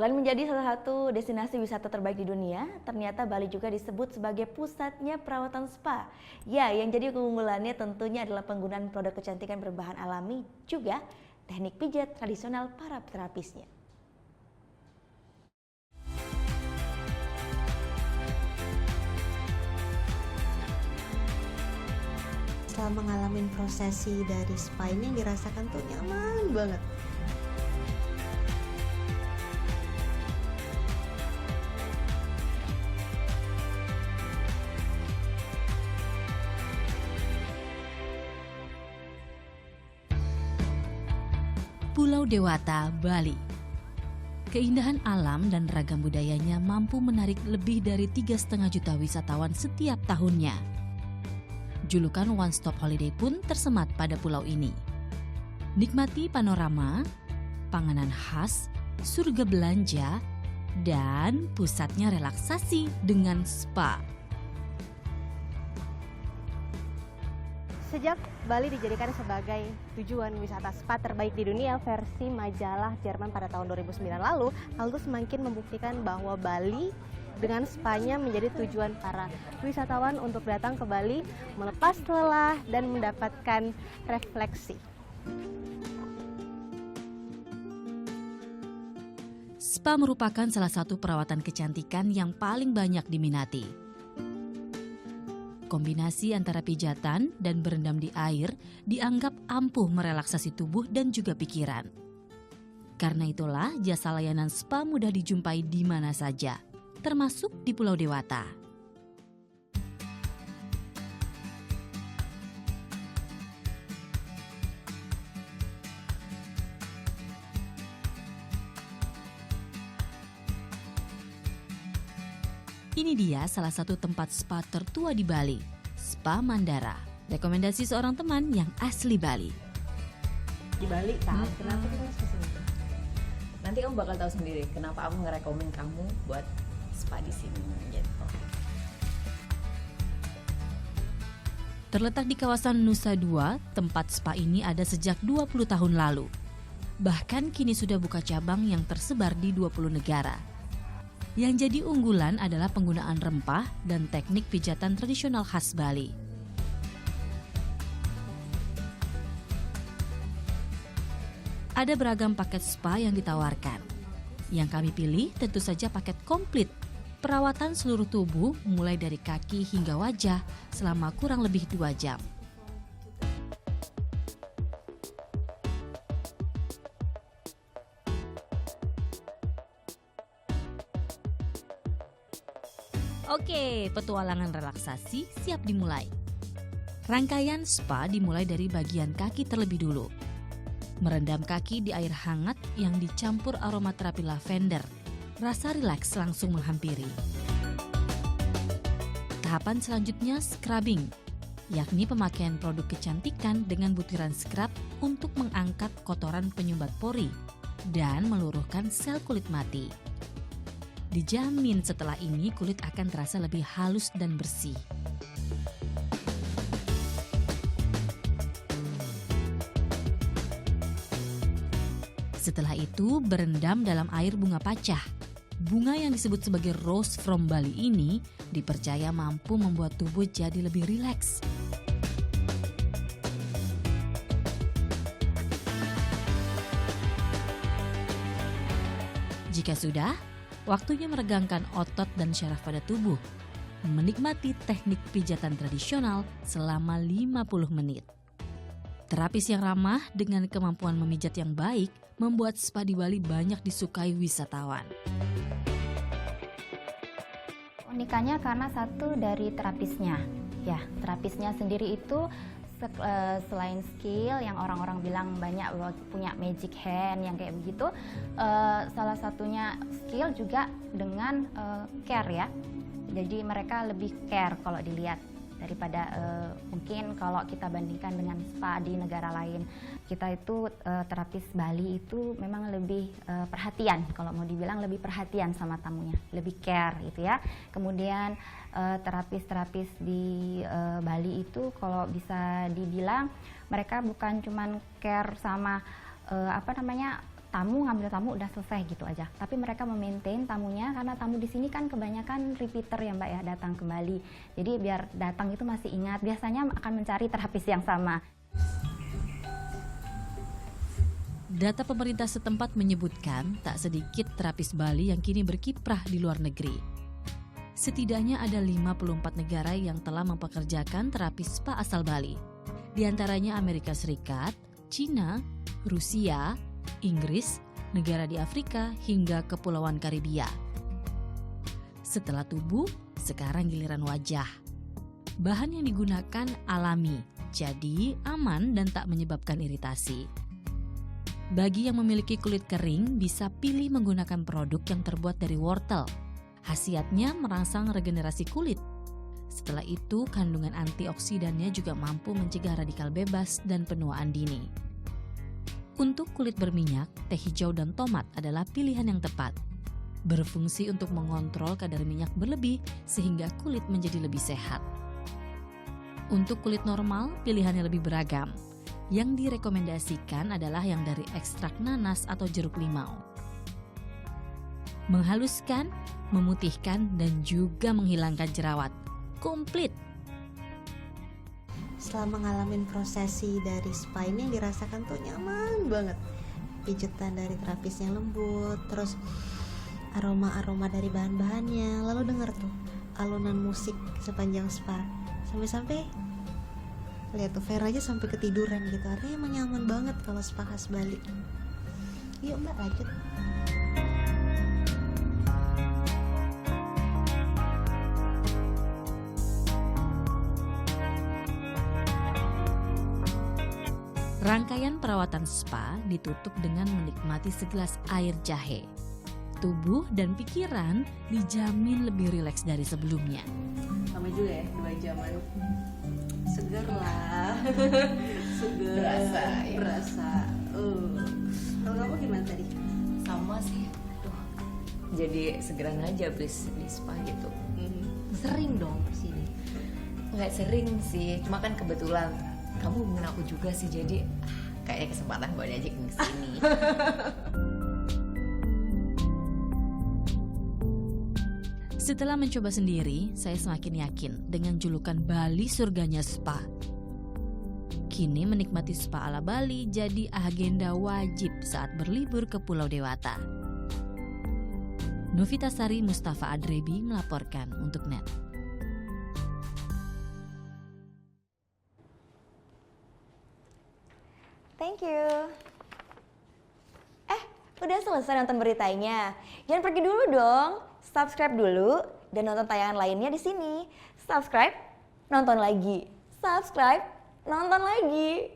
Selain menjadi salah satu destinasi wisata terbaik di dunia, ternyata Bali juga disebut sebagai pusatnya perawatan spa. Ya, yang jadi keunggulannya tentunya adalah penggunaan produk kecantikan berbahan alami, juga teknik pijat tradisional para terapisnya. Setelah mengalami prosesi dari spa ini yang dirasakan tuh nyaman banget. Pulau Dewata, Bali. Keindahan alam dan ragam budayanya mampu menarik lebih dari 3,5 juta wisatawan setiap tahunnya. Julukan One Stop Holiday pun tersemat pada pulau ini. Nikmati panorama, panganan khas, surga belanja, dan pusatnya relaksasi dengan spa. Sejak Bali dijadikan sebagai tujuan wisata spa terbaik di dunia versi majalah Jerman pada tahun 2009 lalu, hal itu semakin membuktikan bahwa Bali dengan spanya menjadi tujuan para wisatawan untuk datang ke Bali, melepas lelah dan mendapatkan refleksi. Spa merupakan salah satu perawatan kecantikan yang paling banyak diminati. Kombinasi antara pijatan dan berendam di air dianggap ampuh merelaksasi tubuh dan juga pikiran. Karena itulah jasa layanan spa mudah dijumpai di mana saja, termasuk di Pulau Dewata. Ini dia salah satu tempat spa tertua di Bali, Spa Mandara. Rekomendasi seorang teman yang asli Bali. Di Bali kan, kenapa kita harus kesini? Nanti kamu bakal tahu sendiri kenapa aku ngerekomen kamu buat spa di sini gitu. Terletak di kawasan Nusa Dua, tempat spa ini ada sejak 20 tahun lalu. Bahkan kini sudah buka cabang yang tersebar di 20 negara. Yang jadi unggulan adalah penggunaan rempah dan teknik pijatan tradisional khas Bali. Ada beragam paket spa yang ditawarkan. Yang kami pilih tentu saja paket komplit. Perawatan seluruh tubuh mulai dari kaki hingga wajah selama kurang lebih 2 jam. Oke, petualangan relaksasi siap dimulai. Rangkaian spa dimulai dari bagian kaki terlebih dulu. Merendam kaki di air hangat yang dicampur aroma terapi lavender. Rasa rileks langsung menghampiri. Tahapan selanjutnya scrubbing, yakni pemakaian produk kecantikan dengan butiran scrub untuk mengangkat kotoran penyumbat pori dan meluruhkan sel kulit mati. Dijamin setelah ini kulit akan terasa lebih halus dan bersih. Setelah itu berendam dalam air bunga pacah. Bunga yang disebut sebagai rose from Bali ini dipercaya mampu membuat tubuh jadi lebih rileks. Jika sudah, waktunya meregangkan otot dan syaraf pada tubuh, menikmati teknik pijatan tradisional selama 50 menit. Terapis yang ramah dengan kemampuan memijat yang baik membuat spa di Bali banyak disukai wisatawan. Unikannya karena satu dari terapisnya. Ya, terapisnya sendiri itu selain skill yang orang-orang bilang banyak punya magic hand yang kayak begitu, salah satunya skill juga dengan care ya. Jadi mereka lebih care kalau dilihat daripada mungkin kalau kita bandingkan dengan spa di negara lain. Kita itu terapis Bali itu memang lebih perhatian, kalau mau dibilang lebih perhatian sama tamunya, lebih care gitu ya. Kemudian terapis-terapis di Bali itu kalau bisa dibilang mereka bukan cuman care sama tamu ngambil tamu udah selesai gitu aja. Tapi mereka memaintain tamunya karena tamu di sini kan kebanyakan repeater ya Mbak ya, datang kembali. Jadi biar datang itu masih ingat, biasanya akan mencari terapis yang sama. Data pemerintah setempat menyebutkan tak sedikit terapis Bali yang kini berkiprah di luar negeri. Setidaknya ada 54 negara yang telah mempekerjakan terapis spa asal Bali. Di antaranya Amerika Serikat, Cina, Rusia, Inggris, negara di Afrika, hingga Kepulauan Karibia. Setelah tubuh, sekarang giliran wajah. Bahan yang digunakan alami, jadi aman dan tak menyebabkan iritasi. Bagi yang memiliki kulit kering, bisa pilih menggunakan produk yang terbuat dari wortel. Khasiatnya merangsang regenerasi kulit. Setelah itu, kandungan antioksidannya juga mampu mencegah radikal bebas dan penuaan dini. Untuk kulit berminyak, teh hijau dan tomat adalah pilihan yang tepat. Berfungsi untuk mengontrol kadar minyak berlebih sehingga kulit menjadi lebih sehat. Untuk kulit normal, pilihannya lebih beragam. Yang direkomendasikan adalah yang dari ekstrak nanas atau jeruk limau. Menghaluskan, memutihkan, dan juga menghilangkan jerawat. Komplit! Setelah mengalami prosesi dari spa ini, yang dirasakan tuh nyaman banget. Pijetan dari terapisnya lembut, terus aroma-aroma dari bahan-bahannya. Lalu denger tuh alunan musik sepanjang spa. Sampai-sampai lihat tuh Vera aja sampai ketiduran gitu. Artinya emang nyaman banget kalau spa khas Bali. Yuk Mbak, lanjut. Rangkaian perawatan spa ditutup dengan menikmati segelas air jahe. Tubuh dan pikiran dijamin lebih rileks dari sebelumnya. Lama juga ya, 2 jaman. Seger lah. Seger. Berasa. Kalau kamu gimana tadi? Sama sih. Duh, jadi segeran aja habis di spa gitu. Sering dong kesini. Nggak sering sih, cuma kan kebetulan kamu hubungin aku juga sih, jadi kayaknya kesempatan buat diajakin ke sini. Setelah mencoba sendiri, saya semakin yakin dengan julukan Bali surganya spa. Kini menikmati spa ala Bali jadi agenda wajib saat berlibur ke Pulau Dewata. Novita Sari Mustafa Adrebi melaporkan untuk NET. Thank you. Udah selesai nonton beritanya? Jangan pergi dulu dong. Subscribe dulu dan nonton tayangan lainnya di sini. Subscribe, nonton lagi. Subscribe, nonton lagi.